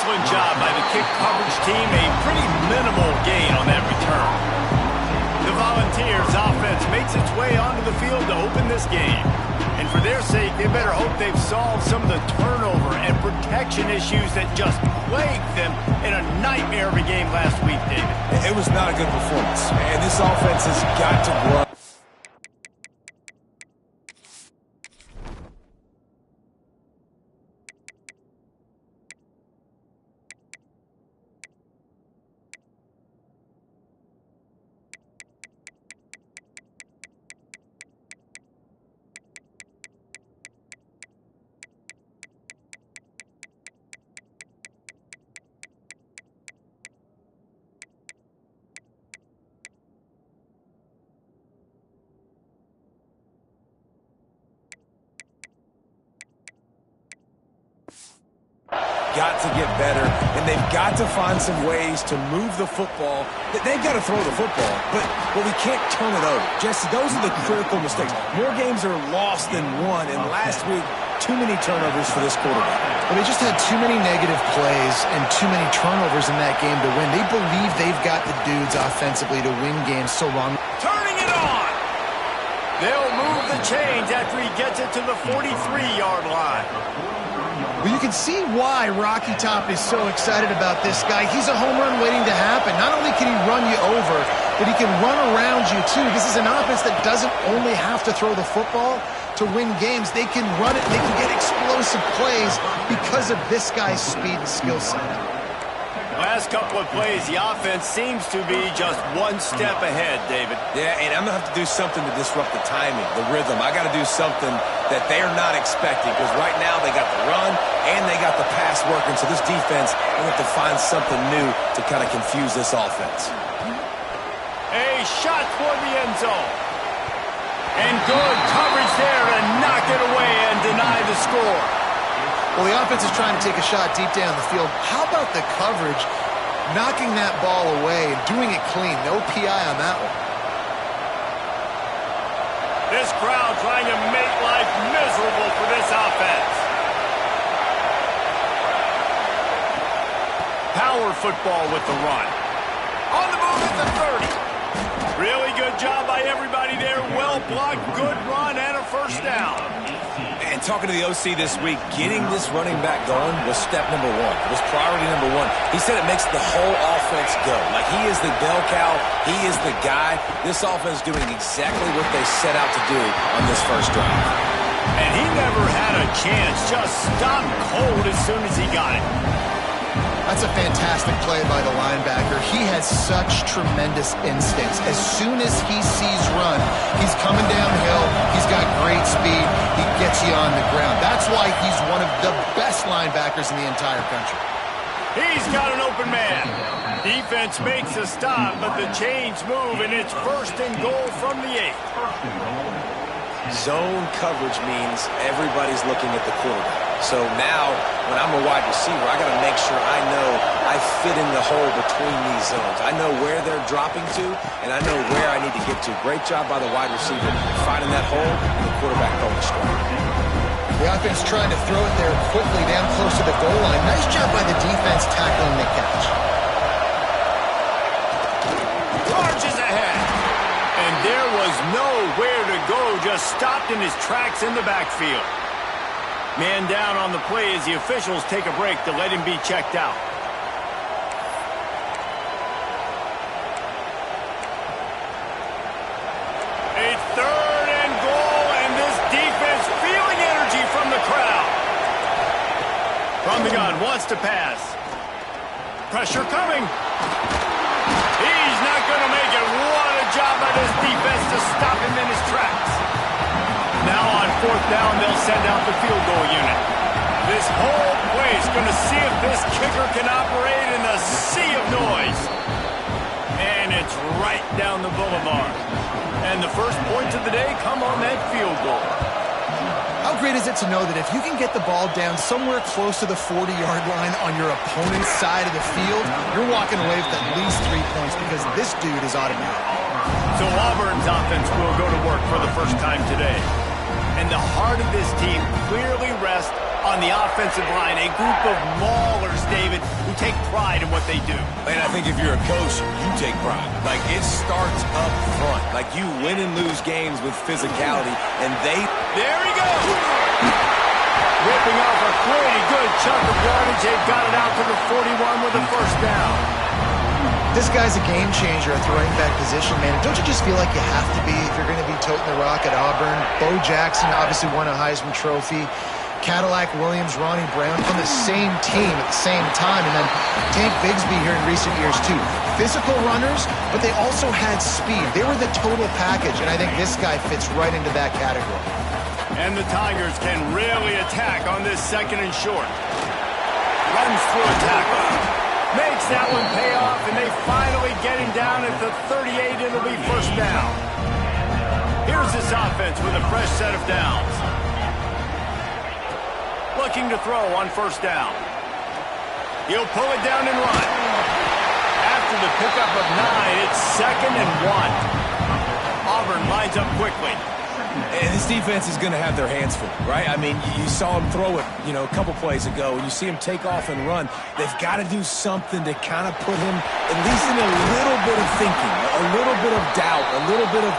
Excellent job by the kick coverage team. A pretty minimal gain on that return. The Volunteers offense makes its way onto the field to open this game. And for their sake, they better hope they've solved some of the turnover and protection issues that just plagued them in a nightmare of a game last week, David. It was not a good performance, and this offense has got to grow. Got to get better, and they've got to find some ways to move the football. They've got to throw the football, but we can't turn it over. Jesse, those are the critical mistakes. More games are lost than won, and last week, too many turnovers for this quarterback. Well, they just had too many negative plays and too many turnovers in that game to win. They believe they've got the dudes offensively to win games so long. Turning it on! They'll move the chains after he gets it to the 43-yard line. Well, you can see why Rocky Top is so excited about this guy. He's a home run waiting to happen. Not only can he run you over, but he can run around you, too. This is an offense that doesn't only have to throw the football to win games. They can run it, and they can get explosive plays because of this guy's speed and skill set. Last couple of plays, the offense seems to be just one step ahead, David. Yeah, and I'm going to have to do something to disrupt the timing, the rhythm. I got to do something that they're not expecting, because right now they got the run and they got the pass working. So this defense, they have to find something new to kind of confuse this offense. A shot toward the end zone. And good coverage there to knock it away and deny the score. Well, the offense is trying to take a shot deep down the field. How about the coverage, knocking that ball away and doing it clean? No PI on that one. This crowd trying to make life miserable for this offense. Power football with the run. On the move at the 30. Really good job by everybody there. Well blocked, good run, and a first down. And talking to the OC this week, getting this running back going was step number one. It was priority number one. He said it makes the whole offense go. Like, he is the bell cow. He is the guy. This offense doing exactly what they set out to do on this first drive. And he never had a chance. Just stopped cold as soon as he got it. That's a fantastic play by the linebacker. He has such tremendous instincts. As soon as he sees run, he's coming downhill. He's got great speed. He gets you on the ground. That's why he's one of the best linebackers in the entire country. He's got an open man. Defense makes a stop, but the chains move, and it's first and goal from the 8. Zone coverage means everybody's looking at the quarterback. So now, when I'm a wide receiver, I got to make sure I know I fit in the hole between these zones. I know where they're dropping to, and I know where I need to get to. Great job by the wide receiver finding that hole, and the quarterback going to strike. The offense trying to throw it there quickly down close to the goal line. Nice job by the defense tackling the catch. Charges ahead. And there was nowhere to go, just stopped in his tracks in the backfield. Man down on the play as the officials take a break to let him be checked out. A third and goal, and this defense feeling energy from the crowd. From the gun, wants to pass. Pressure coming. He's not going to make it. What a job by this defense to stop him in his tracks. Now on fourth down, they'll send out the field goal unit. This whole place going to see if this kicker can operate in the sea of noise. And it's right down the boulevard. And the first points of the day come on that field goal. How great is it to know that if you can get the ball down somewhere close to the 40-yard line on your opponent's side of the field, you're walking away with at least 3 points because this dude is automatic. So Auburn's offense will go to work for the first time today. And the heart of this team clearly rests On the offensive line, a group of maulers, David, who take pride in what they do. And I think if you're a coach, you take pride. Like, it starts up front. Like, you win and lose games with physicality, and they... There he goes! Ripping off a pretty good chunk of yardage. They've got it out to the 41 with a first down. This guy's a game changer at the running back position, man. Don't you just feel like you have to be if you're going to be toting the rock at Auburn? Bo Jackson obviously won a Heisman Trophy. Cadillac Williams, Ronnie Brown on the same team at the same time. And then Tank Bigsby here in recent years, too. Physical runners, but they also had speed. They were the total package, and I think this guy fits right into that category. And the Tigers can really attack on this second and short. Runs through a tackle. Makes that one pay off, and they finally get him down at the 38. It'll be first down. Here's this offense with a fresh set of downs. Looking to throw on first down. He'll pull it down and run. After the pickup of 9, it's 2nd and 1. Auburn lines up quickly. And this defense is going to have their hands full, right? I mean, you saw him throw it, a couple plays ago, and you see him take off and run. They've got to do something to kind of put him at least in a little bit of thinking, a little bit of doubt, a little bit of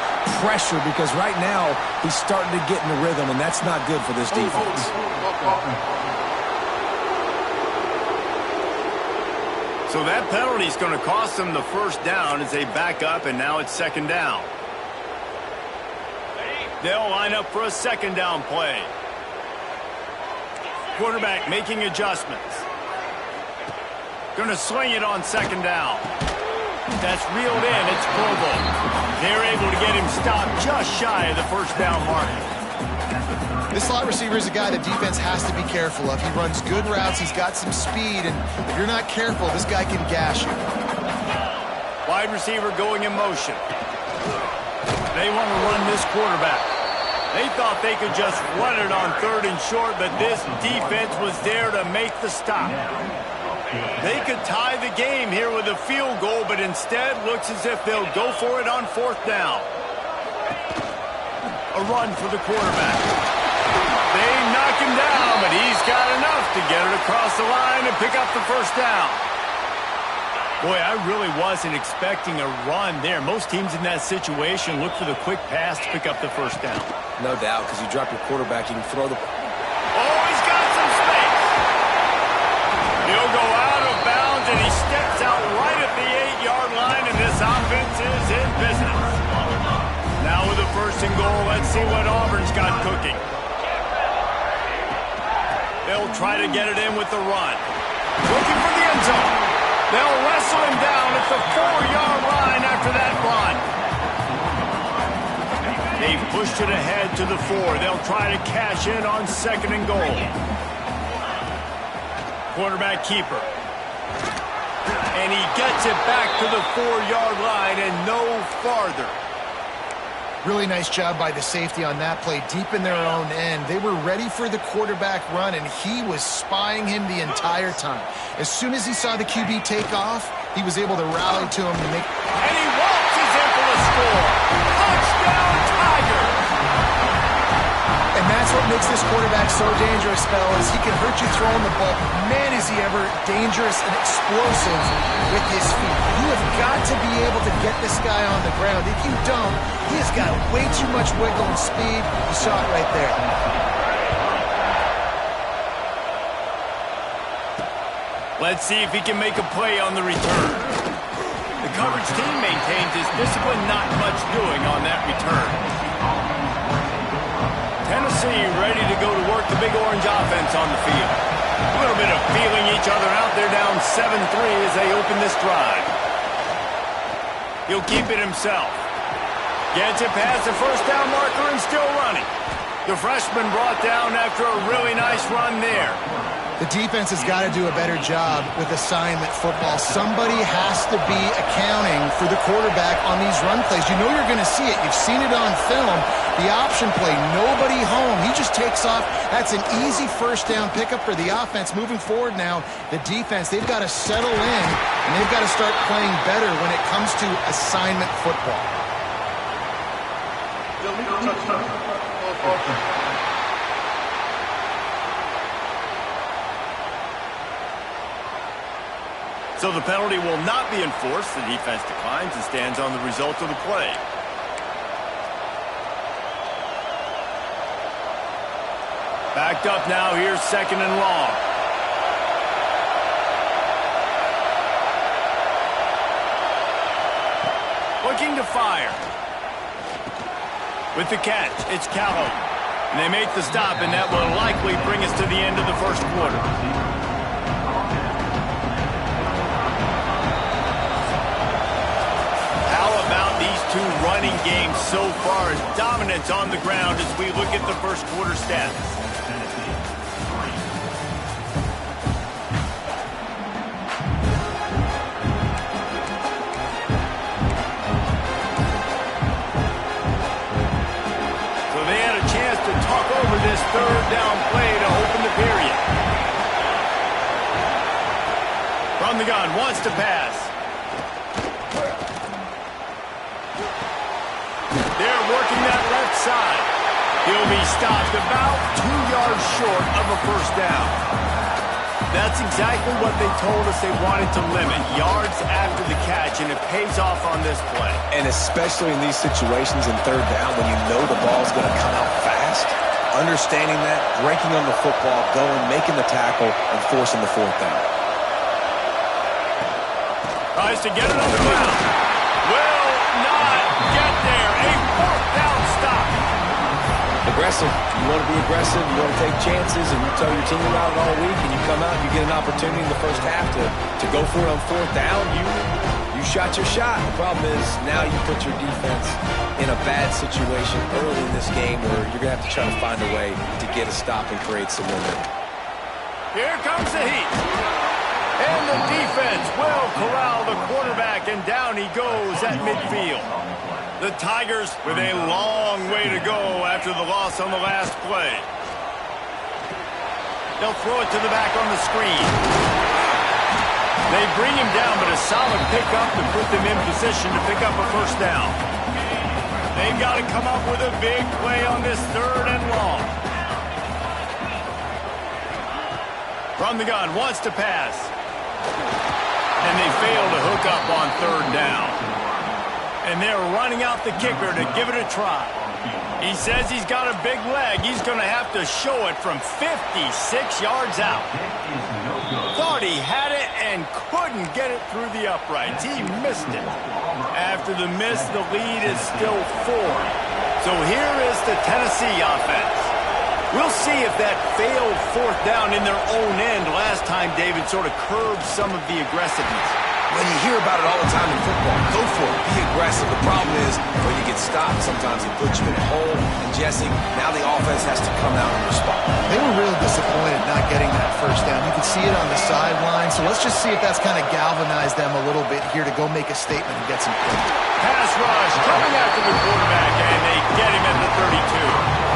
pressure, because right now he's starting to get in the rhythm, and that's not good for this defense. So that penalty is going to cost them the first down as they back up, and now it's 2nd down. They'll line up for a 2nd down play. Quarterback making adjustments. Going to swing it on 2nd down. That's reeled in. It's Provo. They're able to get him stopped just shy of the first down mark. This slot receiver is a guy the defense has to be careful of. He runs good routes. He's got some speed, and if you're not careful, this guy can gash you. Wide receiver going in motion. They want to run this quarterback. They thought they could just run it on 3rd and short, but this defense was there to make the stop. They could tie the game here with a field goal, but instead looks as if they'll go for it on 4th down. A run for the quarterback. They knock him down, but he's got enough to get it across the line and pick up the first down. Boy, I really wasn't expecting a run there. Most teams in that situation look for the quick pass to pick up the first down. No doubt, because you drop your quarterback, you can throw the... Oh, he's got some space. He'll go out of bounds, and he steps out right at the 8-yard line, and this offense is in business. Now with a 1st and goal, let's see what Auburn's got cooking. They'll try to get it in with the run. Looking for the end zone. They'll wrestle him down at the 4-yard line after that run. They've pushed it ahead to the 4. They'll try to cash in on 2nd and goal. Quarterback keeper. And he gets it back to the 4-yard line and no farther. Really nice job by the safety on that play, deep in their own end. They were ready for the quarterback run, and he was spying him the entire time. As soon as he saw the QB take off, he was able to rally to him and make... And he waltzes in for the score. Touchdown, Tigers! And that's what makes this quarterback so dangerous, fellas. He can hurt you throwing the ball. Man, is he ever dangerous and explosive with his feet. You have got to be able to get this guy on the ground. If you don't, he has got way too much wiggle and speed. You saw it right there. Let's see if he can make a play on the return. The coverage team maintains his discipline, not much doing on that return. Tennessee ready to go to work the Big Orange offense on the field. A little bit of feeling each other out. They're down 7-3 as they open this drive. He'll keep it himself. Gets it past the first down marker and still running. The freshman brought down after a really nice run there. The defense has got to do a better job with assignment football. Somebody has to be accounting for the quarterback on these run plays. You know you're going to see it. You've seen it on film. The option play, nobody home. He just takes off. That's an easy first down pickup for the offense. Moving forward now, the defense, they've got to settle in, and they've got to start playing better when it comes to assignment football. So the penalty will not be enforced. The defense declines and stands on the result of the play. Backed up now. Here's 2nd and long. Looking to fire. With the catch, it's Calhoun. And they make the stop, and that will likely bring us to the end of the first quarter. How about these two running games so far? Dominance on the ground as we look at the first quarter stats. This 3rd down play to open the period. From the gun, wants to pass. They're working that left side. He'll be stopped about 2 yards short of a 1st down. That's exactly what they told us they wanted to limit. Yards after the catch, and it pays off on this play. And especially in these situations in 3rd down when you know the ball's going to come out fast. Understanding that, breaking on the football, going, making the tackle, and forcing the 4th down. Tries to get it on the ground. Will not get there. A 4th down stop. Aggressive. You want to be aggressive. You want to take chances, and you tell your team about it all week, and you come out and you get an opportunity in the first half to go for it on 4th down. You shot your shot. The problem is now you put your defense in a bad situation early in this game where you're going to have to try to find a way to get a stop and create some momentum. Here comes the heat. And the defense will corral the quarterback, and down he goes at midfield. The Tigers with a long way to go after the loss on the last play. They'll throw it to the back on the screen. They bring him down, but a solid pickup to put them in position to pick up a 1st down. They've got to come up with a big play on this 3rd and long. From the gun, wants to pass. And they fail to hook up on 3rd down. And they're running out the kicker to give it a try. He says he's got a big leg. He's going to have to show it from 56 yards out. Thought he had it and couldn't get it through the uprights. He missed it. After the miss, the lead is still 4. So here is the Tennessee offense. We'll see if that failed 4th down in their own end last time, David, sort of curbed some of the aggressiveness. When you hear about it all the time in football, go for it. Be aggressive. The problem is when you get stopped, sometimes it puts you in a hole. And Jesse, now the offense has to come out and respond. They were really disappointed not getting that 1st down. You could see it on the sideline. So let's just see if that's kind of galvanized them a little bit here to go make a statement and get some points. Pass rush coming after the quarterback, and they get him at the 32.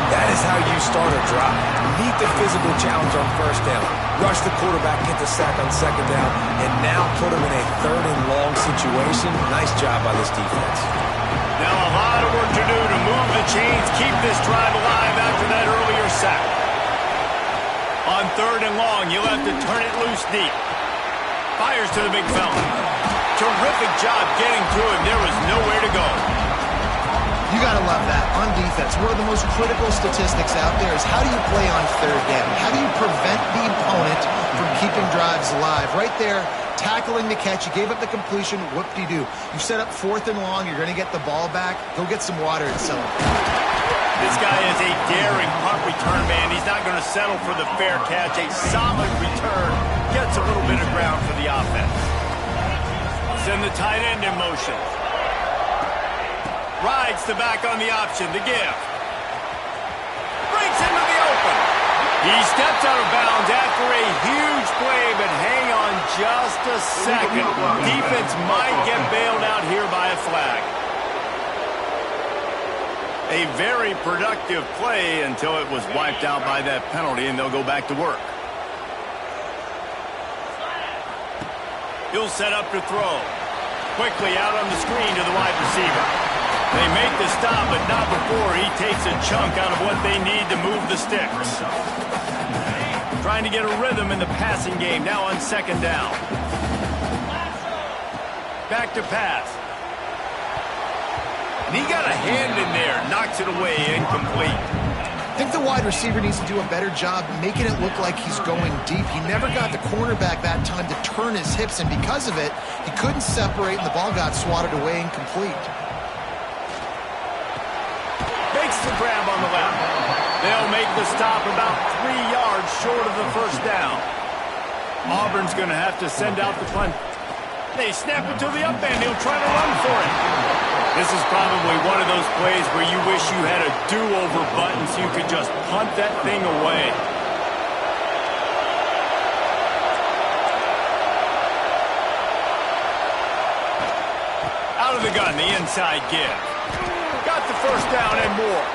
That is how you start a drive. Meet the physical challenge on 1st down. Rush the quarterback, get the sack on 2nd down, and now put him in a 3rd and long situation. Nice job by this defense. Now a lot of work to do to move the chains, keep this drive alive after that earlier sack. On 3rd and long, you'll have to turn it loose deep. Fires to the big fella. Terrific job getting to him. There was nowhere to go. You got to love that. On defense, one of the most critical statistics out there is how do you play on 3rd down? How do you prevent the opponent from keeping drives alive? Right there, tackling the catch. You gave up the completion. Whoop-de-doo. You set up 4th and long. You're going to get the ball back. Go get some water and celebrate. This guy is a daring punt return man. He's not going to settle for the fair catch. A solid return gets a little bit of ground for the offense. Send the tight end in motion. Rides the back on the option, the give. Breaks into the open. He steps out of bounds after a huge play, but hang on just a second. Defense might get bailed out here by a flag. A very productive play until it was wiped out by that penalty, and they'll go back to work. He'll set up to throw. Quickly out on the screen to the wide receiver. They make the stop, but not before he takes a chunk out of what they need to move the sticks. Trying to get a rhythm in the passing game, now on 2nd down. Back to pass. And he got a hand in there. Knocks it away. Incomplete. I think the wide receiver needs to do a better job making it look like he's going deep. He never got the cornerback that time to turn his hips, and because of it, he couldn't separate, and the ball got swatted away incomplete. Makes the grab on the left. They'll make the stop about 3 yards short of the first down. Auburn's going to have to send out the punt. They snap it to the up end. He'll try to run for it. This is probably one of those plays where you wish you had a do-over button so you could just punt that thing away. Out of the gun, the inside give. Got the first down and more.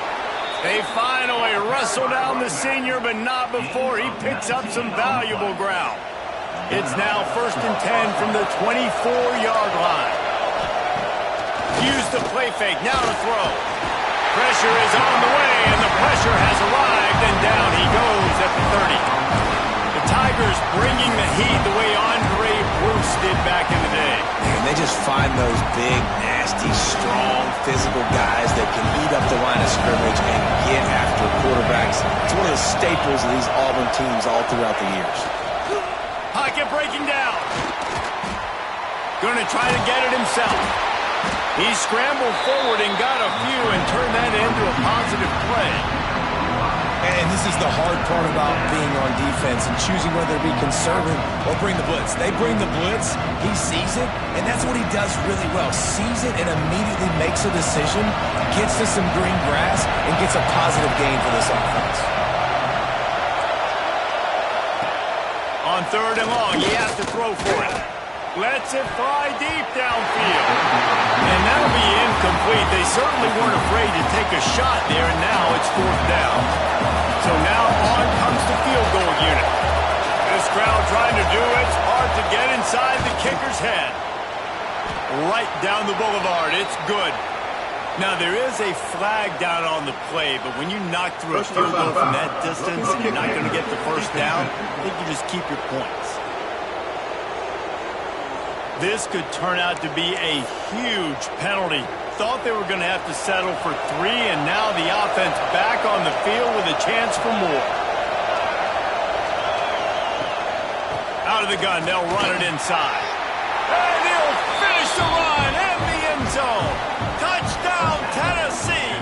They finally wrestle down the senior, but not before he picks up some valuable ground. It's now 1st and 10 from the 24-yard line. Use the play fake, now to throw. Pressure is on the way, and the pressure has arrived, and down he goes at the 30. The Tigers bringing the heat the way Andre Bruce did back in the day. And they just find those big, nasty, strong, physical guys that can eat up the line of scrimmage and get after quarterbacks. It's one of the staples of these Auburn teams all throughout the years. Pocket breaking down. Going to try to get it himself. He scrambled forward and got a few and turned that into a positive play. And this is the hard part about being on defense and choosing whether to be conservative or bring the blitz. They bring the blitz, he sees it, and that's what he does really well. Sees it and immediately makes a decision, gets to some green grass, and gets a positive gain for this offense. On 3rd and long, he has to throw for it. Lets it fly deep downfield. And that'll be incomplete. They certainly weren't afraid to take a shot there, and now it's 4th down. So now on comes the field goal unit. This crowd trying to do its part to get inside the kicker's head. Right down the boulevard. It's good. Now, there is a flag down on the play, but when you knock through a field goal from that distance and you're not going to get the first down, I think you just keep your points. This could turn out to be a huge penalty. Thought they were going to have to settle for 3, and now the offense back on the field with a chance for more. Out of the gun, they'll run it inside. And he'll finish the run in the end zone. Touchdown, Tennessee!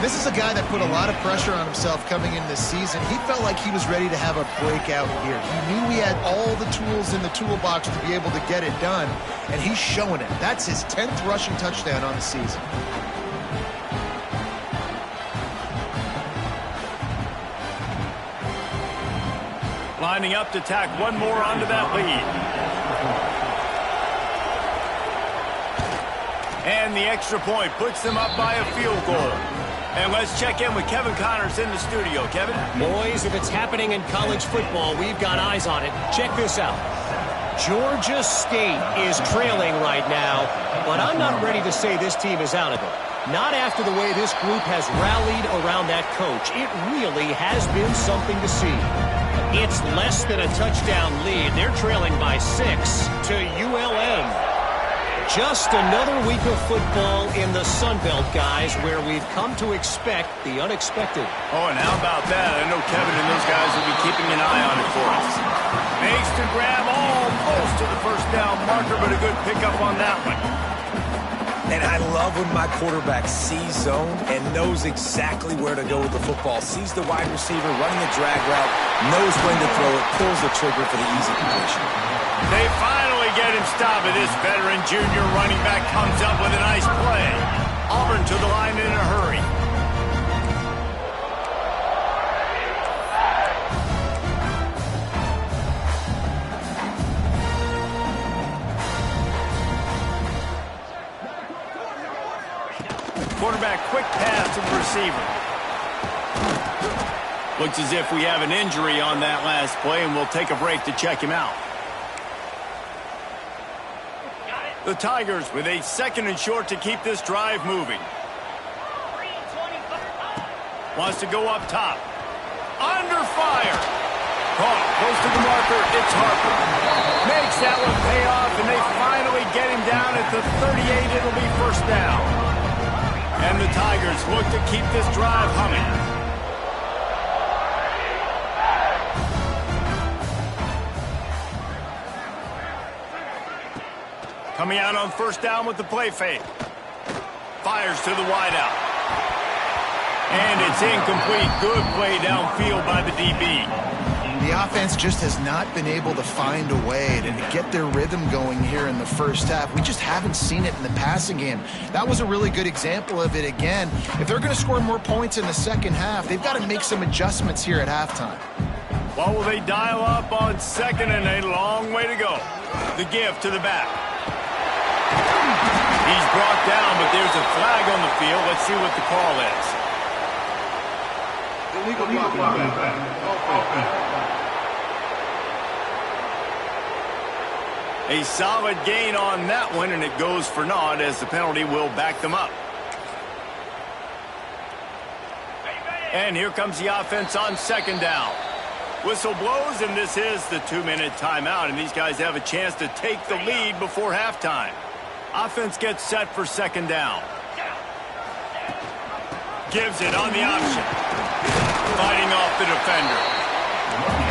This is a guy that put a lot of pressure on himself coming in this season. He felt like he was ready to have a breakout year. He knew he had all the tools in the toolbox to be able to get it done, and he's showing it. That's his 10th rushing touchdown on the season. Lining up to tack one more onto that lead. And the extra point puts them up by a field goal. And let's check in with Kevin Connors in the studio. Kevin? Boys, if it's happening in college football, we've got eyes on it. Check this out. Georgia State is trailing right now, but I'm not ready to say this team is out of it. Not after the way this group has rallied around that coach. It really has been something to see. It's less than a touchdown lead. They're trailing by 6 to ULM. Just another week of football in the Sun Belt, guys, where we've come to expect the unexpected. Oh, and how about that? I know Kevin and those guys will be keeping an eye on it for us. Makes the grab almost to the first down marker, but a good pickup on that one. And I love when my quarterback sees zone and knows exactly where to go with the football. Sees the wide receiver running the drag route, knows when to throw it, pulls the trigger for the easy completion. They finally get him stopped. This veteran junior running back comes up with a nice play. Auburn to the line in a hurry. Quarterback, quick pass to the receiver. Looks as if we have an injury on that last play, and we'll take a break to check him out. The Tigers with a 2nd and short to keep this drive moving. Wants to go up top. Under fire. Caught close to the marker. It's Harper. Makes that one pay off, and they at the 38, it'll be first down. And the Tigers look to keep this drive humming. Coming out on first down with the play fake. Fires to the wideout. And it's incomplete. Good play downfield by the DB. The offense just has not been able to find a way to get their rhythm going here in the first half. We just haven't seen it in the passing game. That was a really good example of it again. If they're going to score more points in the second half, they've got to make some adjustments here at halftime. What will they dial up on second and a long way to go? The give to the back. He's brought down, but there's a flag on the field. Let's see what the call is. Illegal blocking. A solid gain on that one, and it goes for naught as the penalty will back them up. And here comes the offense on second down. Whistle blows, and this is the 2-minute timeout, and these guys have a chance to take the lead before halftime. Offense gets set for second down. Gives it on the option. Fighting off the defender.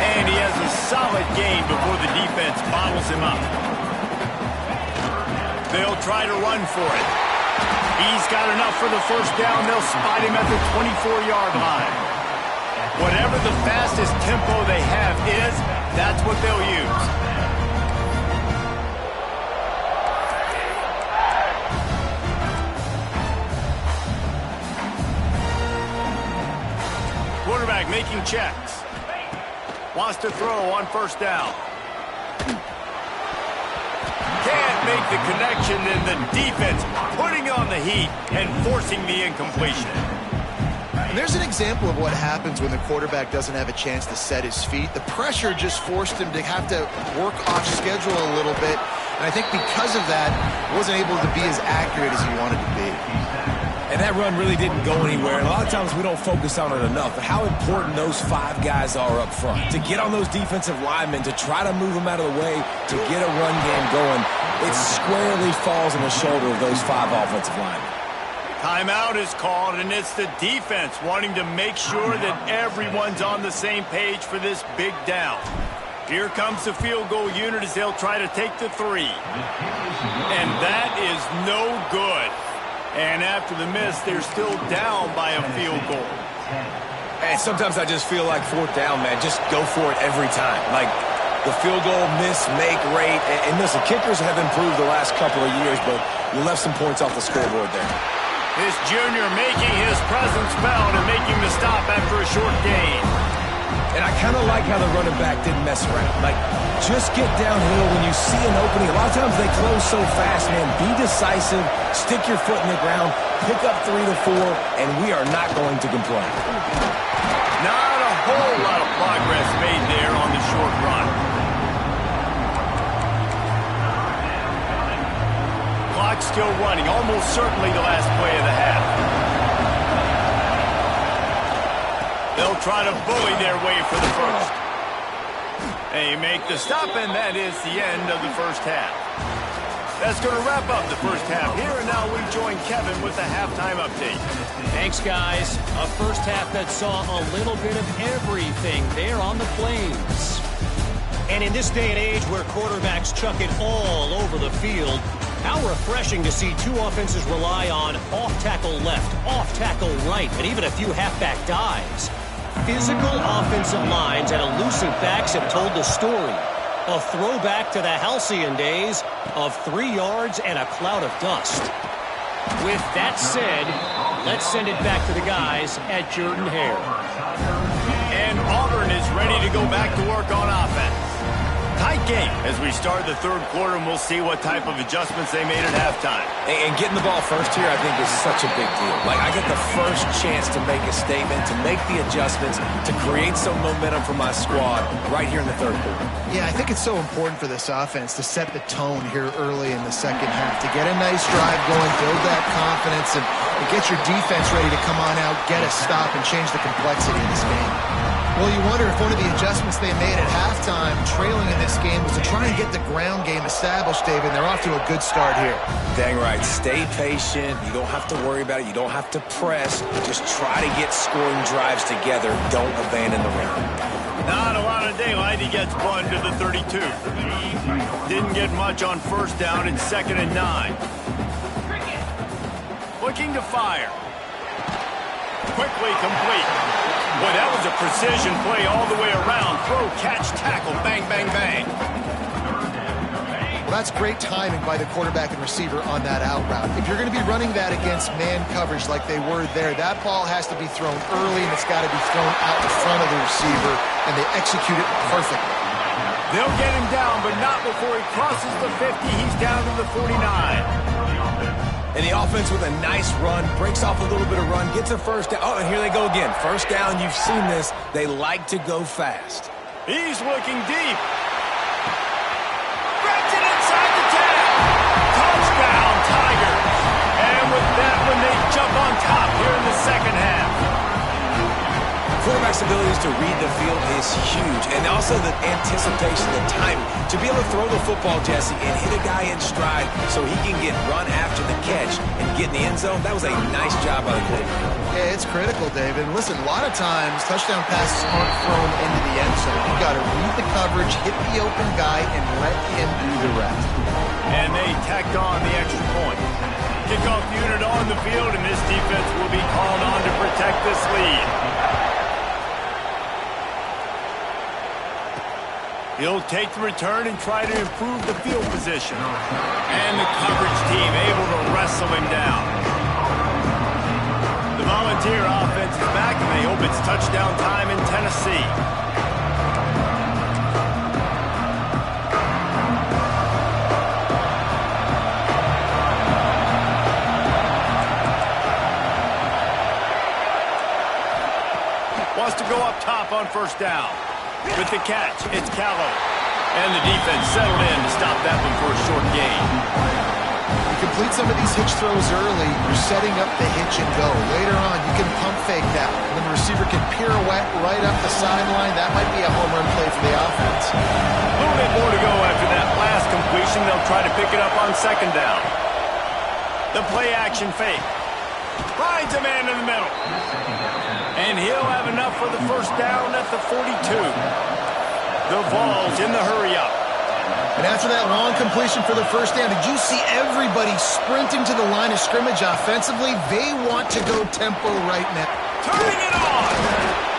And he has a solid gain before the defense bottles him up. They'll try to run for it. He's got enough for the first down. They'll spot him at the 24-yard line. Whatever the fastest tempo they have is, that's what they'll use. Quarterback making checks. Wants to throw on first down. Can't make the connection, and the defense putting on the heat and forcing the incompletion. And there's an example of what happens when the quarterback doesn't have a chance to set his feet. The pressure just forced him to have to work off schedule a little bit. And I think because of that, he wasn't able to be as accurate as he wanted to be. And that run really didn't go anywhere. And a lot of times we don't focus on it enough. But how important those 5 guys are up front. To get on those defensive linemen, to try to move them out of the way, to get a run game going, it squarely falls on the shoulder of those 5 offensive linemen. Timeout is called, and it's the defense wanting to make sure that everyone's on the same page for this big down. Here comes the field goal unit as they'll try to take the 3. And that is no good. And after the miss, they're still down by a field goal. And sometimes I just feel like fourth down, man. Just go for it every time. Like the field goal miss-make rate. And listen, kickers have improved the last couple of years, but you left some points off the scoreboard there. This junior making his presence felt and making the stop after a short gain. And I kind of like how the running back didn't mess around. Like, just get downhill when you see an opening. A lot of times they close so fast, man. Be decisive, stick your foot in the ground, pick up 3 to 4, and we are not going to complain. Not a whole lot of progress made there on the short run. Clock still running, almost certainly the last play of the half. They'll try to bully their way for the first. They make the stop, and that is the end of the first half. That's going to wrap up the first half here, and now we join Kevin with the halftime update. Thanks, guys. A first half that saw a little bit of everything there on the Plains. And in this day and age where quarterbacks chuck it all over the field, how refreshing to see 2 offenses rely on off-tackle left, off-tackle right, and even a few halfback dives. Physical offensive lines and elusive backs have told the story. A throwback to the halcyon days of 3 yards and a cloud of dust. With that said, let's send it back to the guys at Jordan-Hare. And Auburn is ready to go back to work on offense. Tight game as we start the third quarter, and we'll see what type of adjustments they made at halftime. And getting the ball first here, I think, is such a big deal. Like, I get the first chance to make a statement, to make the adjustments, to create some momentum for my squad right here in the third quarter. Yeah, I think it's so important for this offense to set the tone here early in the second half, to get a nice drive going, build that confidence, and get your defense ready to come on out, get a stop, and change the complexity of this game. Well, you wonder if one of the adjustments they made at halftime, trailing in this game, was to try and get the ground game established, David. They're off to a good start here. Dang right. Stay patient. You don't have to worry about it. You don't have to press. Just try to get scoring drives together. Don't abandon the run. Not a lot of daylight. He gets one to the 32. Didn't get much on first down. It's 2nd and 9. Looking to fire. Quickly complete. Boy, that was a precision play all the way around. Throw, catch, tackle, bang, bang, bang. Well, that's great timing by the quarterback and receiver on that out route. If you're going to be running that against man coverage like they were there, that ball has to be thrown early, and it's got to be thrown out in front of the receiver, and they execute it perfectly. They'll get him down, but not before he crosses the 50. He's down to the 49. And the offense with a nice run, breaks off a little bit of run, gets a first down. Oh, and here they go again. First down, you've seen this. They like to go fast. He's looking deep. Grabs it inside the 10. Touchdown, Tigers. And with that one, they jump on top here in the second half. Quarterback's abilities to read the field is huge, and also the anticipation, the time to be able to throw the football, Jesse, and hit a guy in stride so he can get run after the catch and get in the end zone. That was a nice job by the quarterback. Yeah, it's critical, David. And listen, a lot of times touchdown passes aren't thrown into the end zone. You've got to read the coverage, hit the open guy, and let him do the rest. And they tacked on the extra point. Kickoff unit on the field, and this defense will be called on to protect this lead. He'll take the return and try to improve the field position. And the coverage team able to wrestle him down. The Volunteer offense is back, and they hope it's touchdown time in Tennessee. Wants to go up top on first down. With the catch, it's Callow. And the defense settled in to stop that one for a short gain. You complete some of these hitch throws early, you're setting up the hitch and go. Later on, you can pump fake that. When the receiver can pirouette right up the sideline, that might be a home run play for the offense. A little bit more to go after that last completion. They'll try to pick it up on second down. The play action fake. Finds a man in the middle. And he'll have enough for the first down at the 42. The Vols in the hurry-up. And after that long completion for the first down, did you see everybody sprinting to the line of scrimmage offensively? They want to go tempo right now. Turning it on.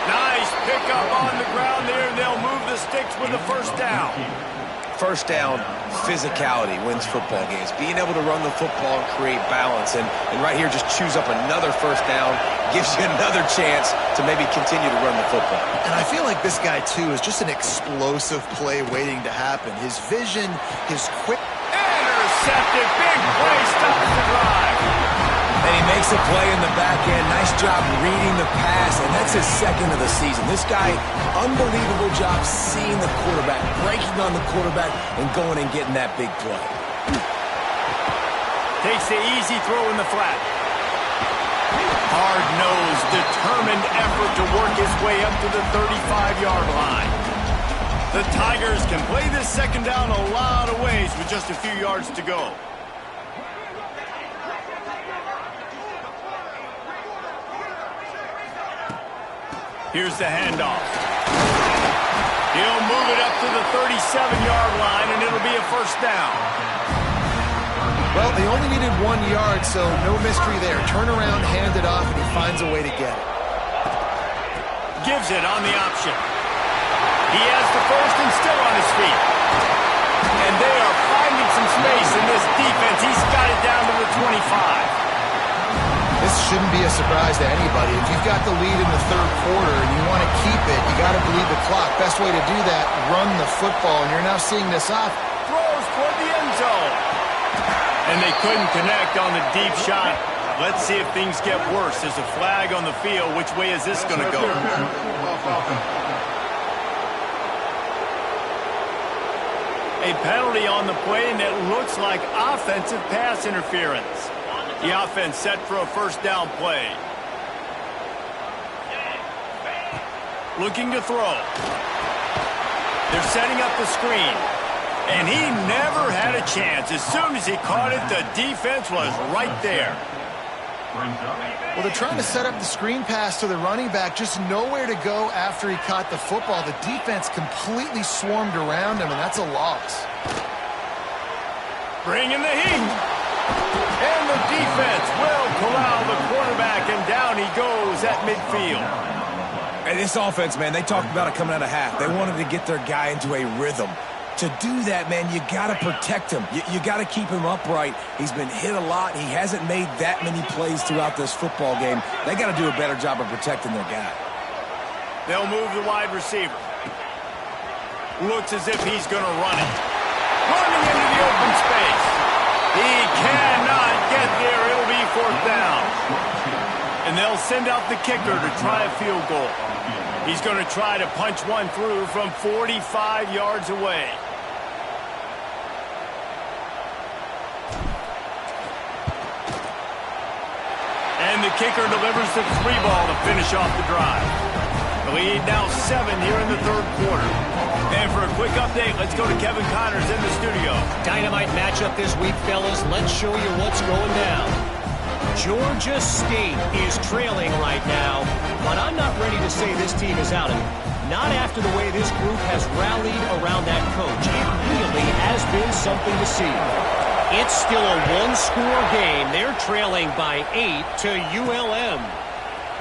Nice pickup on the ground there. They'll move the sticks with the first down. First down, physicality wins football games. Being able to run the football and create balance. And right here, just choose up another first down. Gives you another chance to maybe continue to run the football. And I feel like this guy, too, is just an explosive play waiting to happen. His vision, his quick... Intercepted. Big play stops the drive. And he makes a play in the back end. Nice job reading the pass, and that's his second of the season. This guy, unbelievable job seeing the quarterback, breaking on the quarterback, and going and getting that big play. Takes the easy throw in the flat. Hard-nosed, determined effort to work his way up to the 35-yard line. The Tigers can play this second down a lot of ways with just a few yards to go. Here's the handoff. He'll move it up to the 37-yard line, and it'll be a first down. Well, they only needed 1 yard, so no mystery there. Turn around, hand it off, and he finds a way to get it. Gives it on the option. He has the first and still on his feet. And they are finding some space in this defense. He's got it down to the 25. This shouldn't be a surprise to anybody. If you've got the lead in the third quarter and you want to keep it, you got to bleed the clock. Best way to do that, run the football. And you're now seeing this off. Throws toward the end zone. And they couldn't connect on the deep shot. Let's see if things get worse. There's a flag on the field. Which way is this going to go? A penalty on the play, and it looks like offensive pass interference. The offense set for a first down play. looking to throw. They're setting up the screen. And he never had a chance. As soon as he caught it, the defense was right there. Well, they're trying to set up the screen pass to the running back, just nowhere to go after he caught the football. The defense completely swarmed around him, and that's a loss. Bringing the heat. And the defense will corral the quarterback, and down he goes at midfield. And this offense, man, they talked about it coming out of half. They wanted to get their guy into a rhythm. To do that, man, you got to protect him. You got to keep him upright. He's been hit a lot. He hasn't made that many plays throughout this football game. They got to do a better job of protecting their guy. They'll move the wide receiver. Looks as if he's going to run it. Running into the open space. He cannot get there. It'll be fourth down. And they'll send out the kicker to try a field goal. He's going to try to punch one through from 45 yards away. And the kicker delivers the 3-ball to finish off the drive. The lead now 7 here in the third quarter. And for a quick update, let's go to Kevin Connors in the studio. Dynamite matchup this week, fellas. Let's show you what's going down. Georgia State is trailing right now, but I'm not ready to say this team is out of it. Not after the way this group has rallied around that coach. It really has been something to see. It's still a one-score game. They're trailing by 8 to ULM.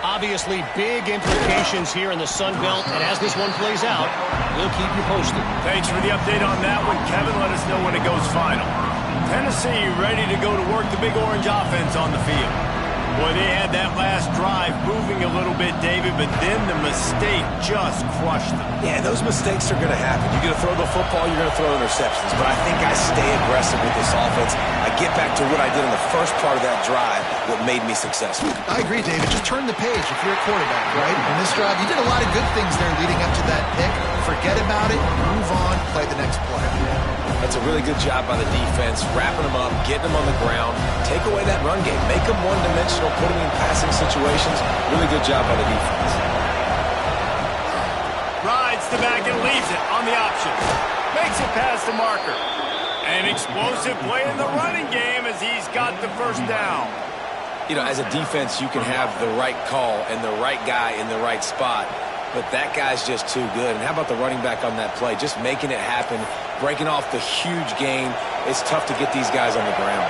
Obviously, big implications here in the Sun Belt, and as this one plays out, we'll keep you posted. Thanks for the update on that one, Kevin. Let us know when it goes final. Tennessee ready to go to work the Big Orange offense on the field. Boy, they had that last drive moving a little bit, David, but then the mistake just crushed them. Yeah, those mistakes are going to happen. You're going to throw the football, you're going to throw interceptions. But I think I stay aggressive with this offense. I get back to what I did in the first part of that drive, what made me successful. I agree, David. Just turn the page if you're a quarterback, right? In this drive, you did a lot of good things there leading up to that pick. Forget about it, move on, play the next play. That's a really good job by the defense, wrapping them up, getting them on the ground, take away that run game, make them one-dimensional, put them in passing situations. Really good job by the defense. Rides the back and leaves it on the option. Makes it past the marker. An explosive play in the running game as he's got the first down. You know, as a defense, you can have the right call and the right guy in the right spot, but that guy's just too good. And how about the running back on that play? Just making it happen, breaking off the huge gain. It's tough to get these guys on the ground.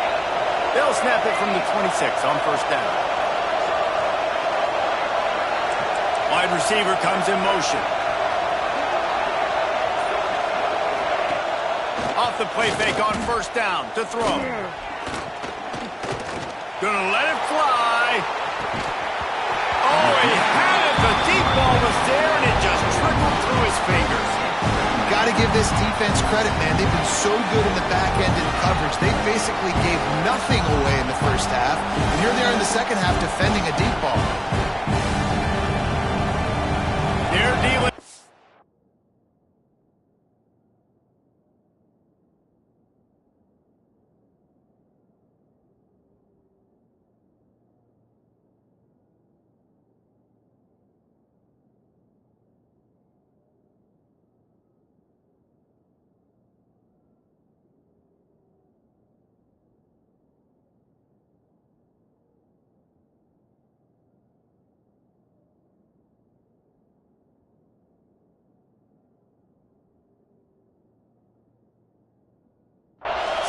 They'll snap it from the 26 on first down. Wide receiver comes in motion. Off the play fake on first down to throw. Gonna let it fly. Oh, he had it. The deep ball was there, and it just trickled through his fingers. Got to give this defense credit, man. They've been so good in the back end in coverage. They basically gave nothing away in the first half. And here they are in the second half defending a deep ball. They're dealing.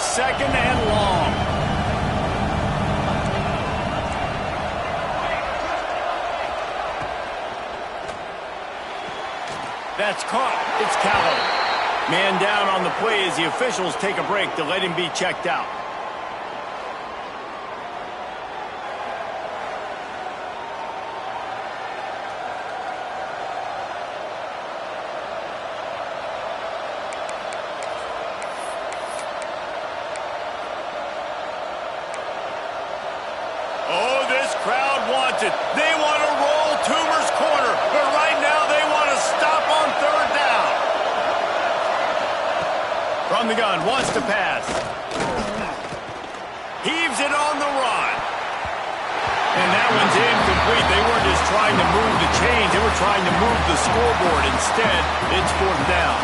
Second and long. That's caught. It's Callow. Man down on the play as the officials take a break to let him be checked out. Oh, this crowd wants it. They want to roll Toomer's corner, but right now they want to stop on third down. From the gun, wants to pass. Heaves it on the run. And that one's incomplete. They weren't just trying to move the change. They were trying to move the scoreboard. Instead, it's 4th down.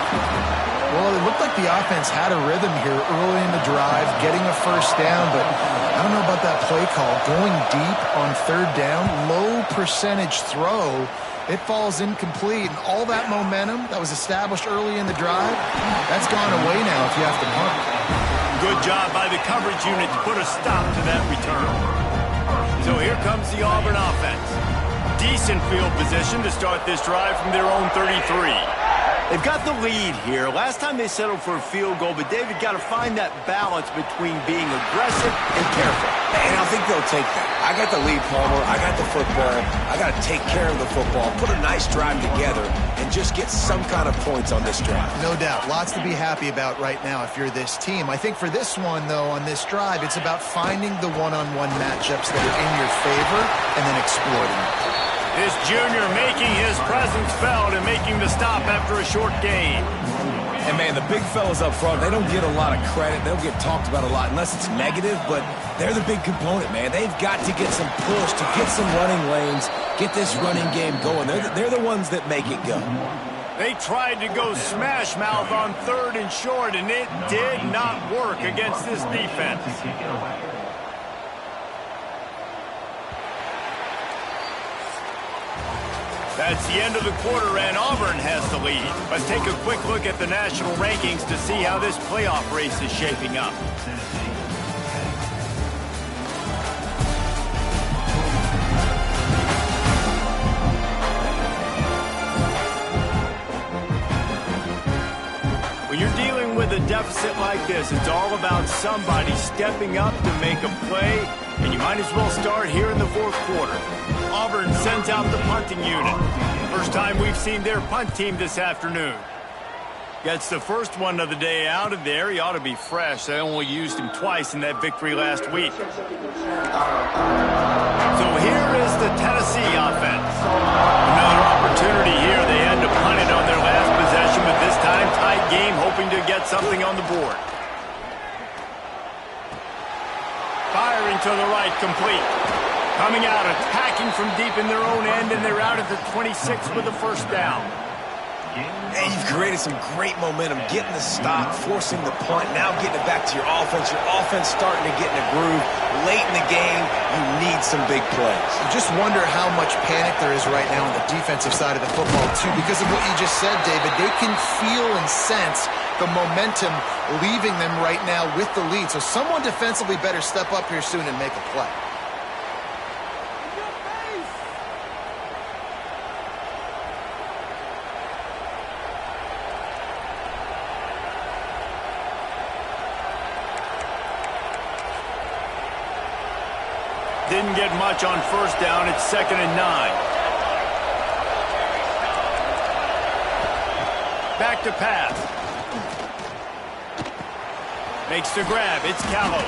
Well, it looked like the offense had a rhythm here early in the drive, getting a first down, but I don't know about that play call. Going deep on 3rd down, low percentage throw, it falls incomplete, and all that momentum that was established early in the drive, that's gone away now if you have to punt. Good job by the coverage unit to put a stop to that return. So here comes the Auburn offense. Decent field position to start this drive from their own 33. They've got the lead here. Last time they settled for a field goal, but David got to find that balance between being aggressive and careful. And I think they'll take that. I got the lead, Palmer. I got the football. I got to take care of the football, put a nice drive together, and just get some kind of points on this drive. No doubt. Lots to be happy about right now if you're this team. I think for this one, though, on this drive, it's about finding the one-on-one matchups that are in your favor and then exploiting them. This junior making his presence felt and making the stop after a short gain. And, man, the big fellas up front, they don't get a lot of credit. They don't get talked about a lot unless it's negative, but they're the big component, man. They've got to get some push, to get some running lanes, get this running game going. They're the ones that make it go. They tried to go smash mouth on 3rd and short, and it did not work against this defense. That's the end of the quarter, and Auburn has the lead. Let's take a quick look at the national rankings to see how this playoff race is shaping up. When you're dealing with a deficit like this, it's all about somebody stepping up to make a play, and you might as well start here in the 4th quarter. Auburn sends out the punting unit. First time we've seen their punt team this afternoon. Gets the first one of the day out of there. He ought to be fresh. They only used him twice in that victory last week. So here is the Tennessee offense. Another opportunity here. They had to punt it on their last possession, but this time tight game, hoping to get something on the board. Firing to the right, complete. Coming out, attacking from deep in their own end, and they're out at the 26 with the first down. And you've created some great momentum, getting the stop, forcing the punt, now getting it back to your offense. Your offense starting to get in a groove. Late in the game, you need some big plays. I just wonder how much panic there is right now on the defensive side of the football, too, because of what you just said, David. They can feel and sense the momentum leaving them right now with the lead. So someone defensively better step up here soon and make a play. Didn't get much on first down. It's 2nd and 9. Back to pass. Makes the grab. It's Callow.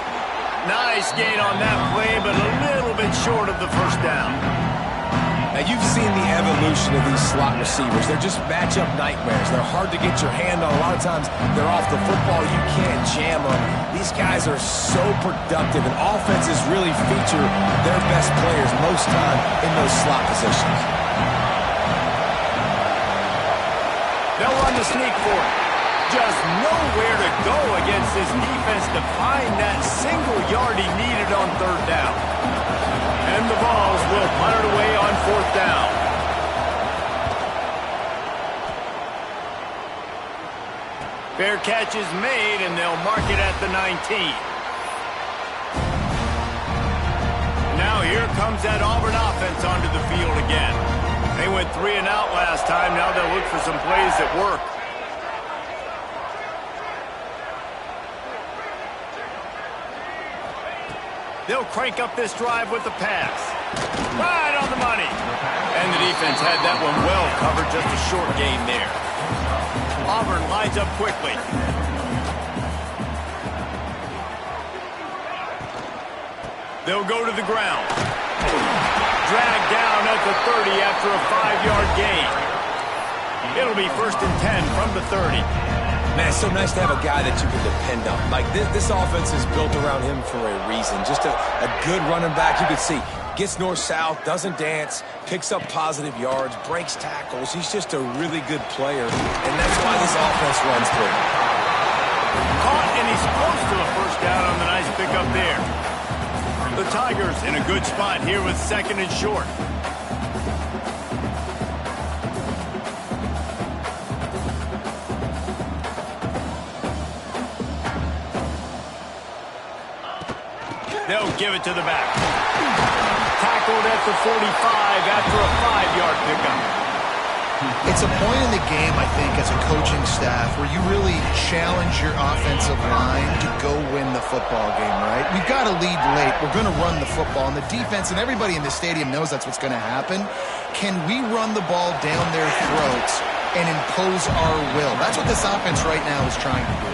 Nice gain on that play, but a little bit short of the first down. Now, you've seen the evolution of these slot receivers. They're just matchup nightmares. They're hard to get your hand on. A lot of times, they're off the football. You can't jam them. These guys are so productive, and offenses really feature their best players most time in those slot positions. They'll run the sneak for it. Just nowhere to go against this defense to find that single yard he needed on 3rd down. And the Vols will punt it away on 4th down. Fair catch is made, and they'll mark it at the 19. Now here comes that Auburn offense onto the field again. They went 3 and out last time. Now they'll look for some plays that work. They'll crank up this drive with the pass. Right on the money. And the defense had that one well covered, just a short gain there. Auburn lines up quickly. They'll go to the ground. Dragged down at the 30 after a 5-yard gain. It'll be 1st and 10 from the 30. Man, it's so nice to have a guy that you can depend on. Like, this offense is built around him for a reason. Just a good running back. You can see Gets north-south, doesn't dance, picks up positive yards, breaks tackles. He's just a really good player, and that's why this offense runs through. Caught, and he's close to a first down on the nice pickup there. The Tigers in a good spot here with 2nd and short. They'll give it to the back. Tackled at the 45 after a 5-yard pickup. It's a point in the game, I think, as a coaching staff where you really challenge your offensive line to go win the football game, right? We've got to lead late. We're going to run the football. And the defense and everybody in the stadium knows that's what's going to happen. Can we run the ball down their throats and impose our will? That's what this offense right now is trying to do.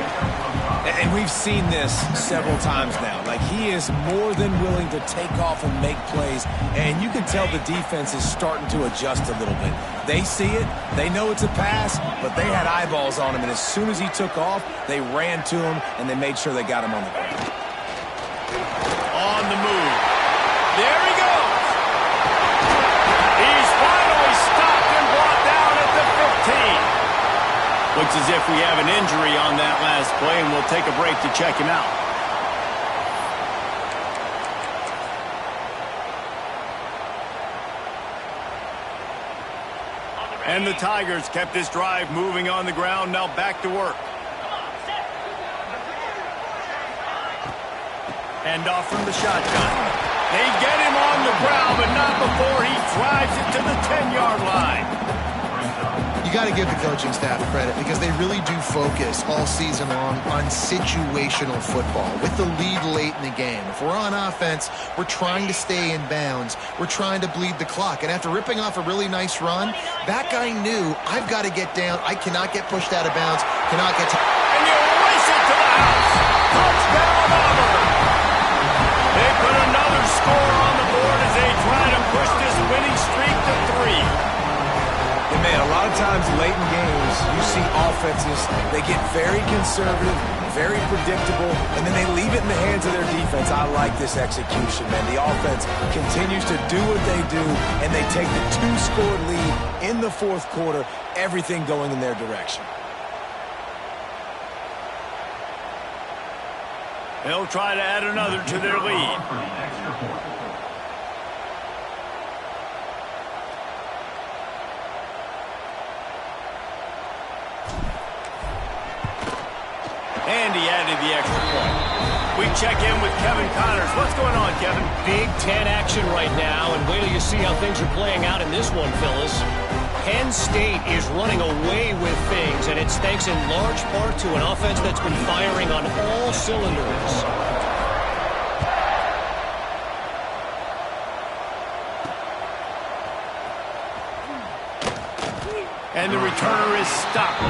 And we've seen this several times now. Like, he is more than willing to take off and make plays. And you can tell the defense is starting to adjust a little bit. They see it. They know it's a pass, but they had eyeballs on him. And as soon as he took off, they ran to him, and they made sure they got him on the ground. On the move. There he goes. He's finally stopped and brought down at the 15. Looks as if we have an injury on that last play, and we'll take a break to check him out. And the Tigers kept this drive moving on the ground. Now back to work. Hand off from the shotgun. They get him on the ground, but not before he drives it to the 10-yard line. You got to give the coaching staff credit because they really do focus all season long on situational football with the lead late in the game. If we're on offense, we're trying to stay in bounds. We're trying to bleed the clock. And after ripping off a really nice run, that guy knew, I've got to get down. I cannot get pushed out of bounds. Cannot get to... And you race it to the house. Touchdown, Auburn. They put another score on the board as they try to push this winning streak to 3. And man, a lot of times late in games, you see offenses, they get very conservative, very predictable, and then they leave it in the hands of their defense. I like this execution, man. The offense continues to do what they do, and they take the 2-score lead in the 4th quarter, everything going in their direction. They'll try to add another to their lead. And he added the extra point. We check in with Kevin Connors. What's going on, Kevin? Big Ten action right now, and wait till you see how things are playing out in this one, Phyllis. Penn State is running away with things, and it's thanks in large part to an offense that's been firing on all cylinders. And the returner is stopped.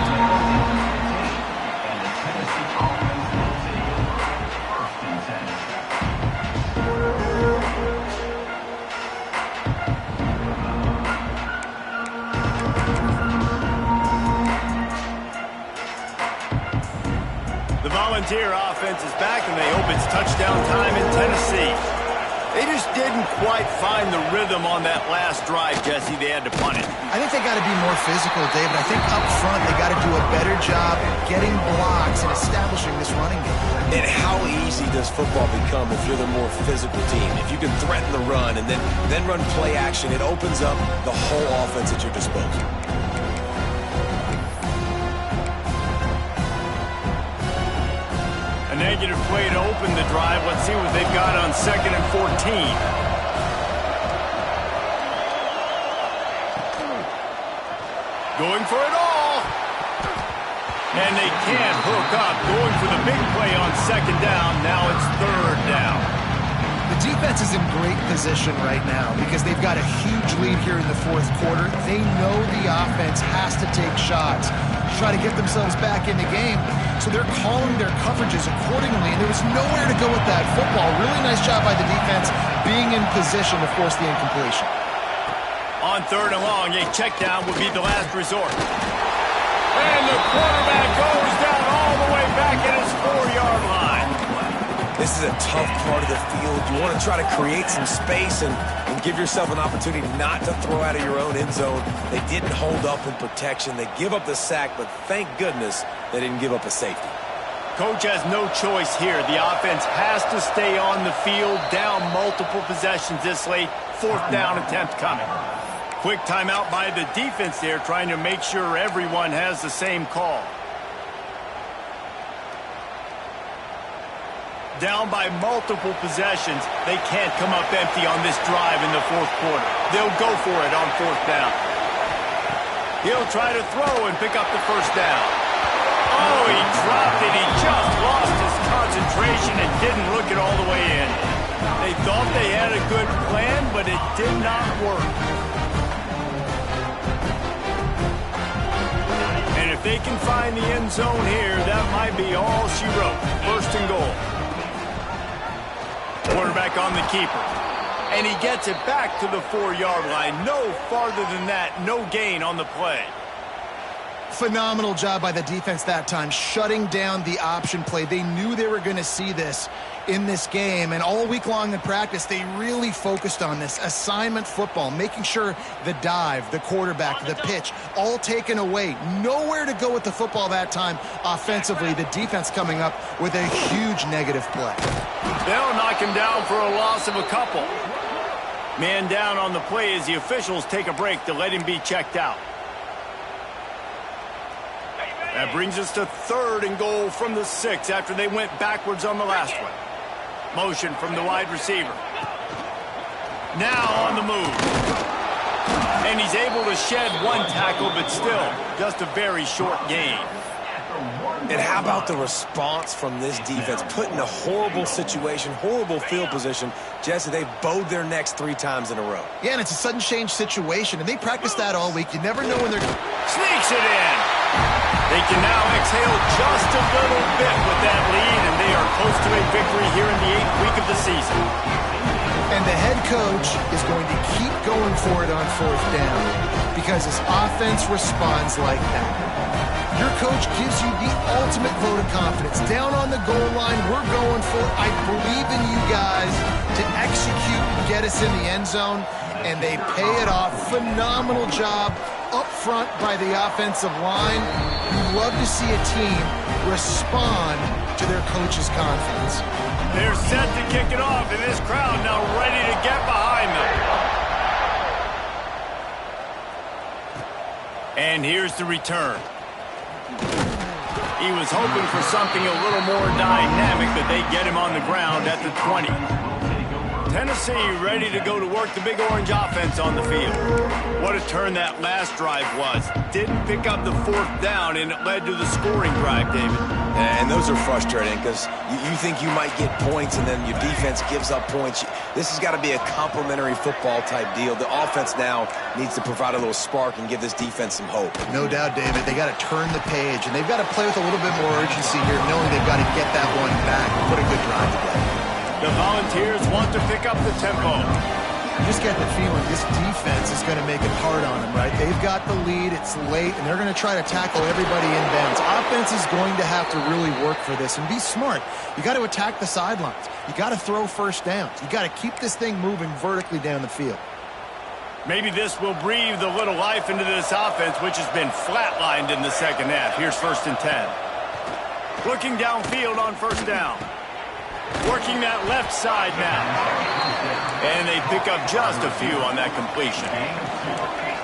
The Volunteer offense is back, and they hope it's touchdown time in Tennessee. They just didn't quite find the rhythm on that last drive, Jesse. They had to punt it. I think they got to be more physical, David. I think up front they got to do a better job getting blocks and establishing this running game. And how easy does football become if you're the more physical team? If you can threaten the run and then run play action, it opens up the whole offense at your disposal. A negative play to open the drive. Let's see what they've got on 2nd and 14. Going for it all. And they can't hook up. Going for the big play on 2nd down. Now it's 3rd down. The defense is in great position right now because they've got a huge lead here in the 4th quarter. They know the offense has to take shots to try to get themselves back in the game. So they're calling their coverages accordingly, and there was nowhere to go with that football. Really nice job by the defense being in position to force the incompletion. On 3rd and long, a check down would be the last resort. And the quarterback goes down all the way back at his 4-yard line. This is a tough part of the field. You want to try to create some space and give yourself an opportunity not to throw out of your own end zone. They didn't hold up in protection. They give up the sack, but thank goodness they didn't give up a safety. Coach has no choice here. The offense has to stay on the field, down multiple possessions this late. 4th down attempt coming. Quick timeout by the defense there, trying to make sure everyone has the same call. Down by multiple possessions. They can't come up empty on this drive in the 4th quarter. They'll go for it on 4th down. He'll try to throw and pick up the 1st down. Oh, he dropped it. He just lost his concentration and didn't look it all the way in. They thought they had a good plan, but it did not work. And if they can find the end zone here, that might be all she wrote. 1st and goal. Quarterback on the keeper. And he gets it back to the 4-yard line. No farther than that. No gain on the play. Phenomenal job by the defense that time, shutting down the option play. They knew they were going to see this in this game, and all week long in practice, they really focused on this assignment football, making sure the dive, the quarterback, the pitch, all taken away. Nowhere to go with the football that time offensively. The defense coming up with a huge negative play. They'll knock him down for a loss of a couple. Man down on the play as the officials take a break to let him be checked out. That brings us to 3rd and goal from the 6 after they went backwards on the last one. Motion from the wide receiver. Now on the move. And he's able to shed one tackle, but still just a very short gain. And how about the response from this defense? Put in a horrible situation, horrible field position. Jesse, they bowed their necks 3 times in a row. Yeah, and it's a sudden change situation, and they practiced that all week. You never know when they're... Sneaks it in. They can now exhale just a little bit with that lead, and they are close to a victory here in the 8th week of the season. And the head coach is going to keep going for it on 4th down because his offense responds like that. Your coach gives you the ultimate vote of confidence. Down on the goal line, we're going for it. I believe in you guys to execute and get us in the end zone, and they pay it off. Phenomenal job up front by the offensive line. You love to see a team respond to their coach's confidence. They're set to kick it off, and this crowd now ready to get behind them. And here's the return. He was hoping for something a little more dynamic, but they get him on the ground at the 20. Tennessee ready to go to work the Big Orange offense on the field. What a turn that last drive was. Didn't pick up the 4th down, and it led to the scoring drive, David. And those are frustrating because you think you might get points, and then your defense gives up points. This has got to be a complimentary football type deal. The offense now needs to provide a little spark and give this defense some hope. No doubt, David. They got to turn the page, and they've got to play with a little bit more urgency here, knowing they've got to get that one back and put a good drive together. The Volunteers want to pick up the tempo. You just get the feeling this defense is going to make it hard on them, right? They've got the lead, it's late, and they're going to try to tackle everybody inbounds. Offense is going to have to really work for this and be smart. You got to attack the sidelines. You got to throw 1st downs. You got to keep this thing moving vertically down the field. Maybe this will breathe a little life into this offense, which has been flatlined in the 2nd half. Here's 1st and 10. Looking downfield on 1st down. Working that left side now. And they pick up just a few on that completion.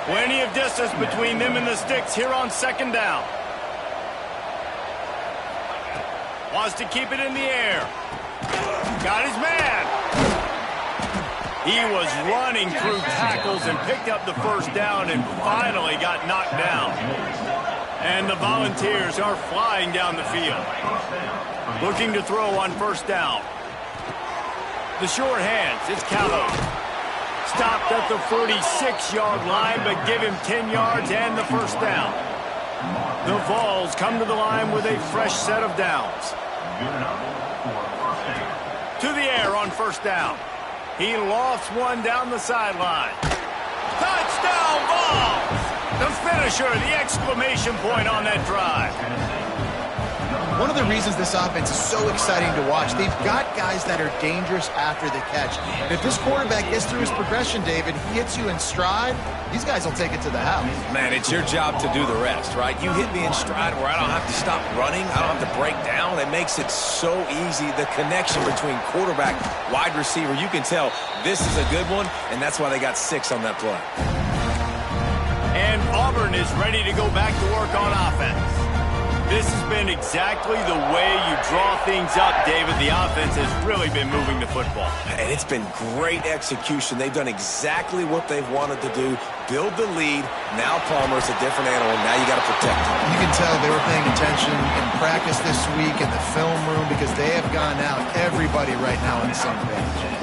Plenty of distance between them and the sticks here on 2nd down. Wants to keep it in the air. Got his man. He was running through tackles and picked up the 1st down and finally got knocked down. And the Volunteers are flying down the field. Looking to throw on 1st down. The short hands, it's Calhoun. Stopped at the 46-yard line, but give him 10 yards and the 1st down. The Vols come to the line with a fresh set of downs. To the air on 1st down. He lofts one down the sideline. Touchdown, Vols! The finisher, the exclamation point on that drive. one of the reasons this offense is so exciting to watch. They've got guys that are dangerous after the catch. And if this quarterback gets through his progression, David, he hits you in stride, these guys will take it to the house. Man, it's your job to do the rest, right? You hit me in stride where I don't have to stop running. I don't have to break down. It makes it so easy. The connection between quarterback, wide receiver, you can tell this is a good one, and that's why they got 6 on that play. And Auburn is ready to go back to work on offense. This has been exactly the way you draw things up, David. The offense has really been moving the football. And it's been great execution. They've done exactly what they've wanted to do. Build the lead. Now Palmer's a different animal. Now you got to protect him. You can tell they were paying attention in practice this week in the film room because they have gone out, everybody right now on the same page.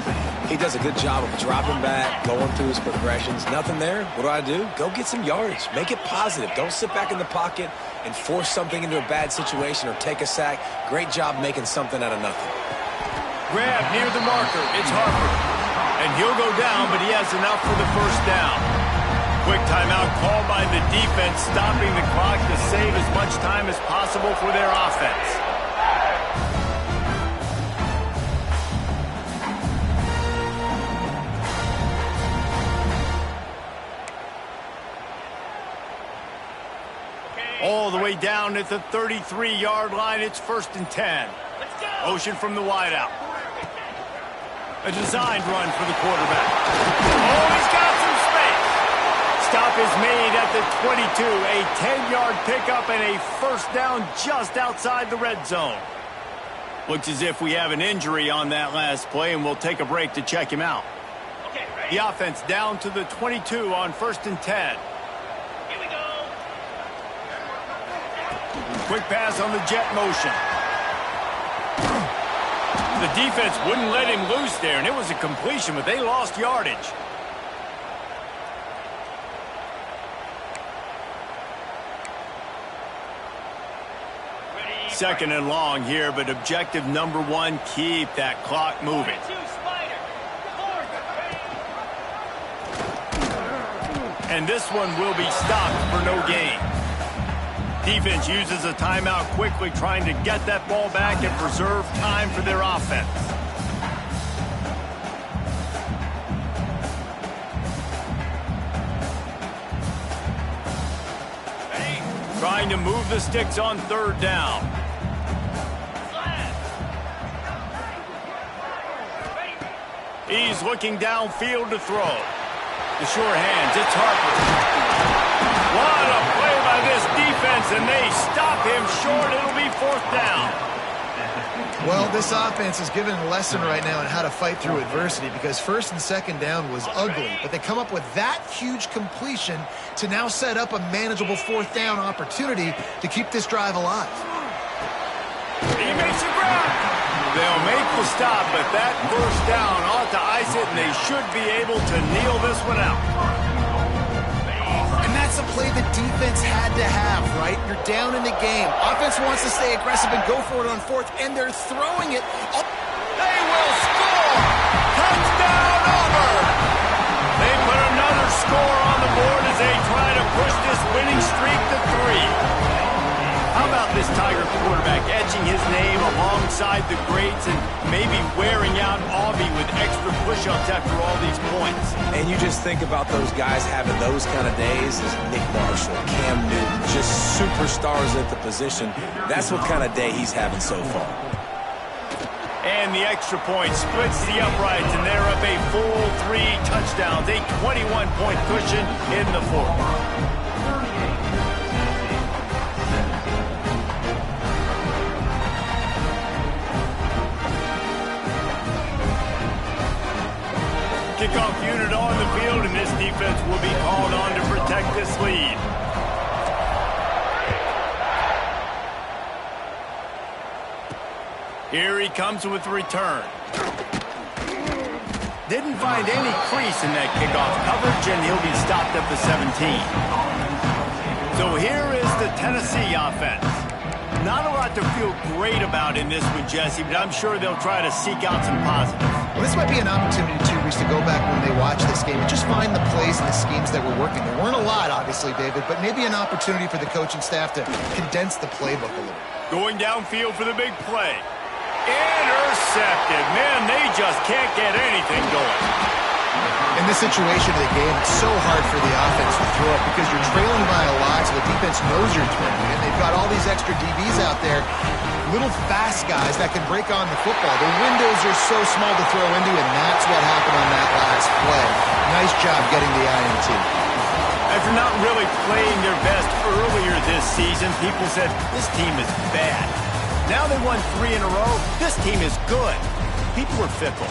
He does a good job of dropping back, going through his progressions. Nothing there. What do? Go get some yardage. Make it positive. Don't sit back in the pocket and force something into a bad situation or take a sack. Great job making something out of nothing. Grab near the marker. It's Harper. And he'll go down, but he has enough for the first down. Quick timeout called by the defense, stopping the clock to save as much time as possible for their offense. All the way down at the 33-yard line. It's 1st and 10. Motion from the wideout. A designed run for the quarterback. Oh, he's got some space. Stop is made at the 22. A 10-yard pickup and a first down just outside the red zone. Looks as if we have an injury on that last play, and we'll take a break to check him out. The offense down to the 22 on 1st and 10. Quick pass on the jet motion. The defense wouldn't let him loose there, and it was a completion, but they lost yardage. Second and long here, but objective number 1, keep that clock moving. And this one will be stopped for no gain. Defense uses a timeout quickly, trying to get that ball back and preserve time for their offense. Trying to move the sticks on 3rd down. He's looking downfield to throw. The sure hands, it's Harper. What a play by this defense, and they stop him short. It'll be 4th down. Well, this offense is given a lesson right now on how to fight through adversity because 1st and 2nd down was ugly, but they come up with that huge completion to now set up a manageable 4th down opportunity to keep this drive alive. He makes a grab. They'll make the stop, but that first down ought to ice it, and they should be able to kneel this one out. And that's a play the defense had to have, right? You're down in the game. Offense wants to stay aggressive and go for it on 4th, and they're throwing it. They will score! Touchdown, Auburn! They put another score on the board as they try to push this winning streak to 3. How about this Tiger quarterback etching his name alongside the greats and maybe wearing out Aubie with extra push-ups after all these points? And you just think about those guys having those kind of days as Nick Marshall, Cam Newton, just superstars at the position. That's what kind of day he's having so far. And the extra point splits the uprights, and they're up a full 3 touchdowns, a 21-point cushion in the 4th. Kickoff unit on the field, and this defense will be called on to protect this lead. Here he comes with the return. Didn't find any crease in that kickoff coverage, and he'll be stopped at the 17. So here is the Tennessee offense. Not a lot to feel great about in this one, Jesse, but I'm sure they'll try to seek out some positives. Well, this might be an opportunity, too, Reese, to go back when they watch this game and just find the plays and the schemes that were working. There weren't a lot, obviously, David, but maybe an opportunity for the coaching staff to condense the playbook a little. Going downfield for the big play. Intercepted. Man, they just can't get anything going. In this situation of the game, it's so hard for the offense to throw it because you're trailing by a lot, so the defense knows you're throwing. And they've got all these extra DBs out there, little fast guys that can break on the football. The windows are so small to throw into, and that's what happened on that last play. Nice job getting the INT. After not really playing their best earlier this season, people said, this team is bad. Now they won 3 in a row. This team is good. People are fickle.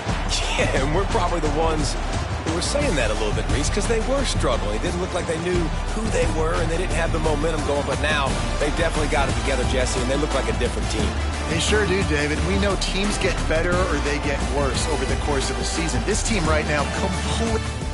Yeah, and we're probably the ones who were saying that a little bit, Reese, because they were struggling. It didn't look like they knew who they were, and they didn't have the momentum going. But now they definitely got it together, Jesse, and they look like a different team. They sure do, David. We know teams get better or they get worse over the course of a season. This team right now completely...